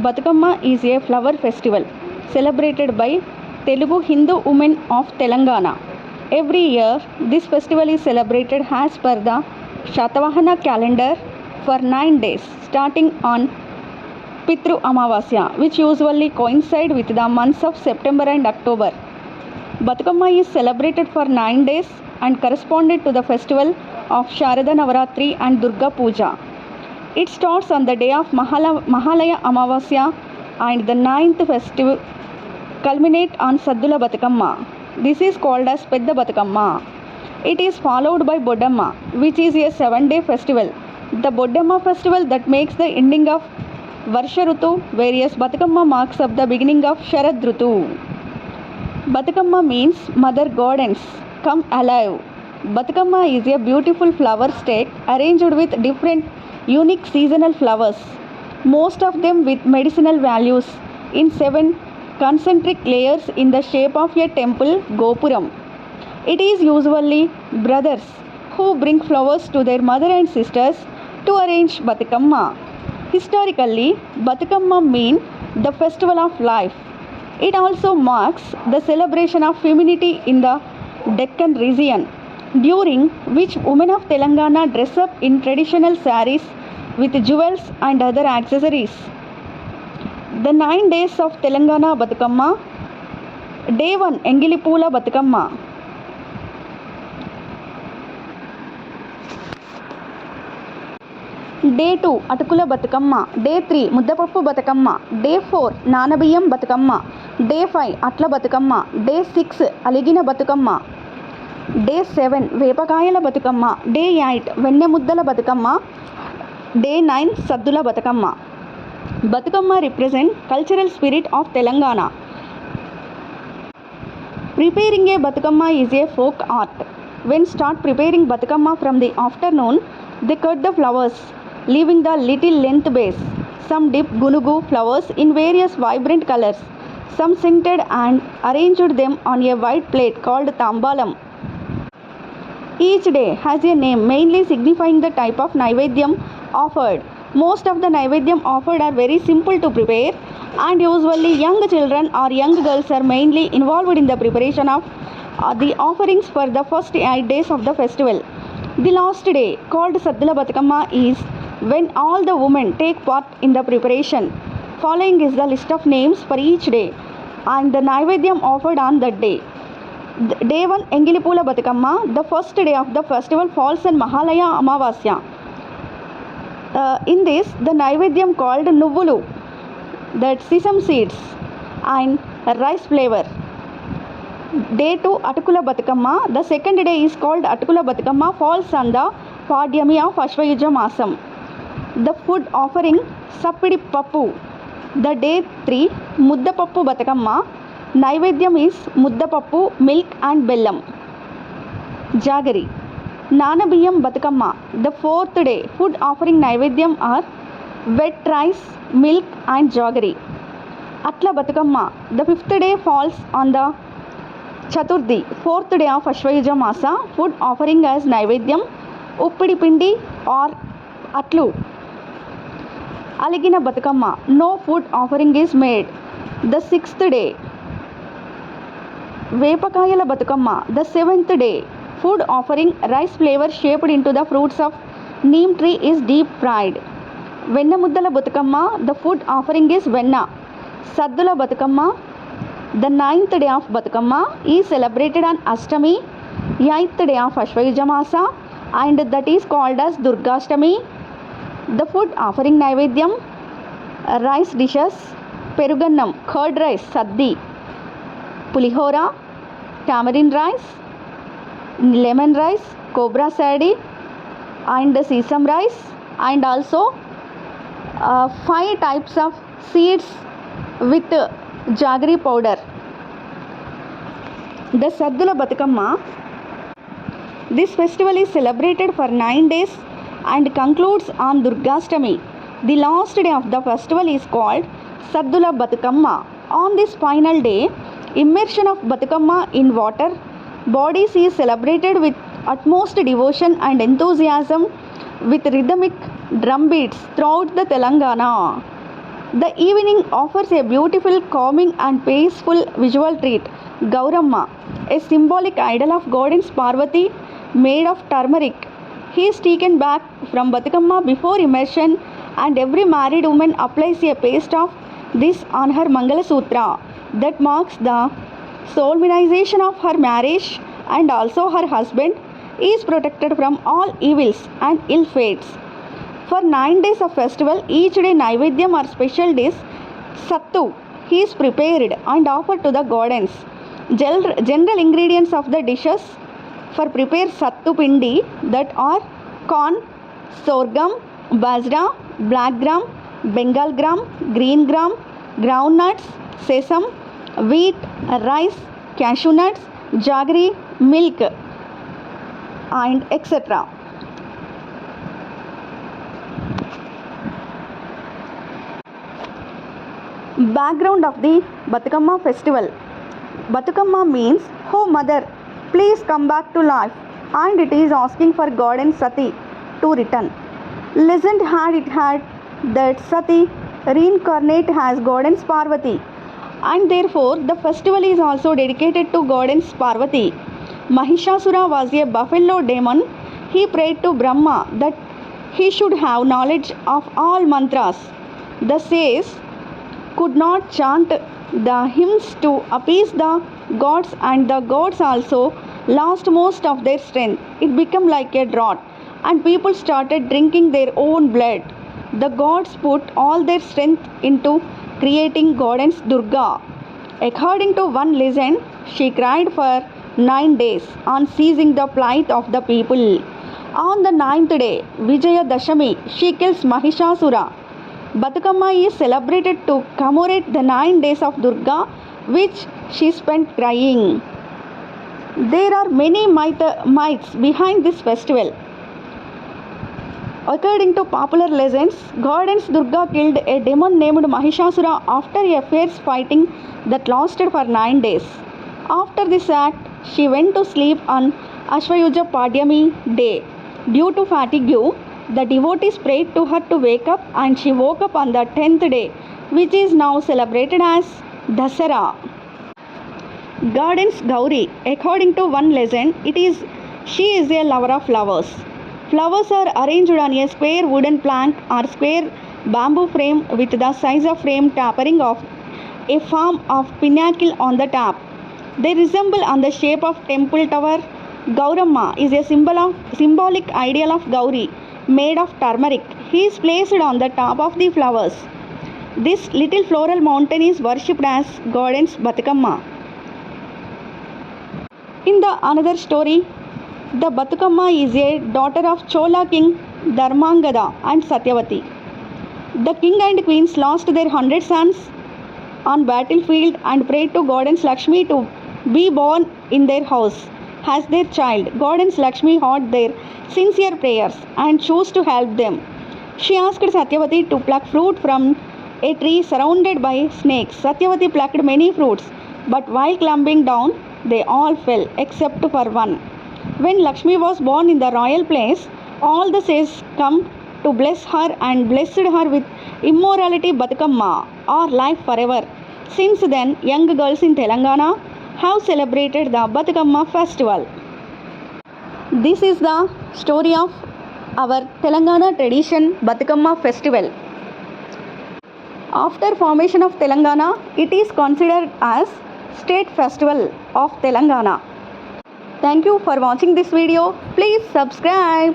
Batukamma is a flower festival celebrated by Telugu Hindu women of Telangana. Every year, this festival is celebrated as per the Shatavahana calendar for 9 days, starting on Pitru Amavasya, which usually coincide with the months of September and October. Batukamma is celebrated for 9 days and corresponded to the festival of Sharada Navaratri and Durga Puja. It starts on the day of Mahalaya Amavasya and the 9th festival culminate on Saddula Batukamma. This is called as Pedda Batukamma. It is followed by Boddamma, which is a 7-day festival. The Boddamma festival that makes the ending of Varsha Rutu, whereas Batukamma marks up the beginning of Sharad Rutu. Batukamma means Mother Goddess, come alive. Batukamma is a beautiful flower stake arranged with different unique seasonal flowers, most of them with medicinal values, in 7 concentric layers in the shape of a temple gopuram. It is usually brothers who bring flowers to their mother and sisters to arrange Batukamma. Historically, Batukamma means the festival of life. It also marks the celebration of femininity in the Deccan region, during which women of Telangana dress up in traditional saris with jewels and other accessories. The 9 days of Telangana Batukamma. Day 1 Engilipula Batukamma. Day 2 Atukula Batukamma. Day 3 Muddapappu Batukamma. Day 4 Nanabiyam Batukamma. Day 5 Atla Batukamma. Day 6 Aligina Batukamma. Day 7 Vepakayala Batukamma. Day 8 Vennemuddala Batukamma. Day 9 Saddula Batukamma. Batukamma represent cultural spirit of Telangana. Preparing a Batukamma is a folk art. When start preparing Batukamma from the afternoon, they cut the flowers, leaving the little length base. Some dip gunugu flowers in various vibrant colors. Some scented and arranged them on a white plate called tambalam. Each day has a name mainly signifying the type of Naivedyam offered. Most of the Naivedyam offered are very simple to prepare, and usually young children or young girls are mainly involved in the preparation of the offerings for the first 8 days of the festival. The last day, called Saddula Batukamma, is when all the women take part in the preparation. Following is the list of names for each day and the Naivedyam offered on that day. Day 1 Engilipula Batukamma. The first day of the festival falls on Mahalaya Amavasya. In this, the Naivedyam called Nuvvulu, that sesame seeds and rice flavor. Day 2 Atukula Batukamma. The second day is called Atukula Batukamma, falls on the Padyami of Ashwayuja Masam. The food offering Sappidi Pappu. The day 3 Muddapappu Batukamma. Naivedyam is Muddapappu, milk and bellam. Jagari. Nanabiyam Batukamma. The fourth day, food offering Naivedyam are wet rice, milk and jaggery. Atla Batukamma. The fifth day falls on the Chaturthi, fourth day of Ashwayuja Masa. Food offering as Naivedyam, Uppidi Pindi or Atlu. Aligina Batukamma. No food offering is made. The sixth day. Vepakayala Batukamma. The seventh day. Food offering rice flavor shaped into the fruits of neem tree is deep fried. Vennamuddala Batukamma. The food offering is Venna. Saddula Batukamma. The 9th day of Batukamma is celebrated on Ashtami, 8th day of Ashwayuja Masa, and that is called as Durgashtami. The food offering Naivedyam, rice dishes, Perugannam, curd rice, Saddi, Pulihora, tamarind rice, lemon rice, cobra sadi and sesame rice, and also 5 types of seeds with jaggery powder. The Saddula Batukamma. This festival is celebrated for 9 days and concludes on Durgashtami. The last day of the festival is called Saddula Batukamma. On this final day, immersion of Batukamma in water bodies is celebrated with utmost devotion and enthusiasm with rhythmic drum beats throughout the Telangana. The evening offers a beautiful, calming and peaceful visual treat. Gauramma, a symbolic idol of goddess Parvati made of turmeric. He is taken back from Bathukamma before immersion, and every married woman applies a paste of this on her Mangala Sutra that marks the solemnization of her marriage, and also her husband is protected from all evils and ill fates. For 9 days of festival, each day Naivedyam or special dish Sattu is prepared and offered to the goddess. General ingredients of the dishes for prepare Sattu Pindi that are corn, sorghum, bajra, black gram, Bengal gram, green gram, groundnuts, sesame, wheat, rice, cashew nuts, jaggery, milk and etc. Background of the Bathukamma festival. Bathukamma means, "Oh mother, please come back to life," and it is asking for goddess Sati to return. Legend had it that Sati reincarnated as goddess Parvati, and therefore the festival is also dedicated to goddess Parvati. Mahishasura was a buffalo demon. He prayed to Brahma that he should have knowledge of all mantras. The sages could not chant the hymns to appease the gods, and the gods also lost most of their strength. It became like a drought, and people started drinking their own blood. The gods put all their strength into creating goddess Durga. According to one legend, she cried for 9 days on seizing the plight of the people. On the 9th day, Vijayadashami, she kills Mahishasura. Bathukamma is celebrated to commemorate the 9 days of Durga, which she spent crying. There are many myths behind this festival. According to popular legends, goddess Durga killed a demon named Mahishasura after a fierce fighting that lasted for 9 days. After this act, she went to sleep on Ashwayuja Padyami day. Due to fatigue, the devotees prayed to her to wake up, and she woke up on the 10th day, which is now celebrated as Dasara. Goddess Gauri. According to one legend, she is a lover of flowers. Flowers are arranged on a square wooden plank or square bamboo frame with the size of frame tapering of a form of pinnacle on the top. They resemble on the shape of temple tower. Gauramma is a symbolic ideal of Gauri made of turmeric. He is placed on the top of the flowers. This little floral mountain is worshipped as goddess Bathukamma. In the another story, the Bathukamma is a daughter of Chola king Dharmangada and Satyavati. The king and queens lost their 100 sons on battlefield and prayed to goddess Lakshmi to be born in their house as their child. Goddess Lakshmi heard their sincere prayers and chose to help them. She asked Satyavati to pluck fruit from a tree surrounded by snakes. Satyavati plucked many fruits, but while climbing down, they all fell except for one. When Lakshmi was born in the royal place, all the sages come to bless her and blessed her with immortality, Bathukamma, or life forever. Since then, young girls in Telangana have celebrated the Bathukamma festival. This is the story of our Telangana tradition Bathukamma festival. After formation of Telangana, it is considered as State Festival of Telangana. Thank you for watching this video. Please subscribe.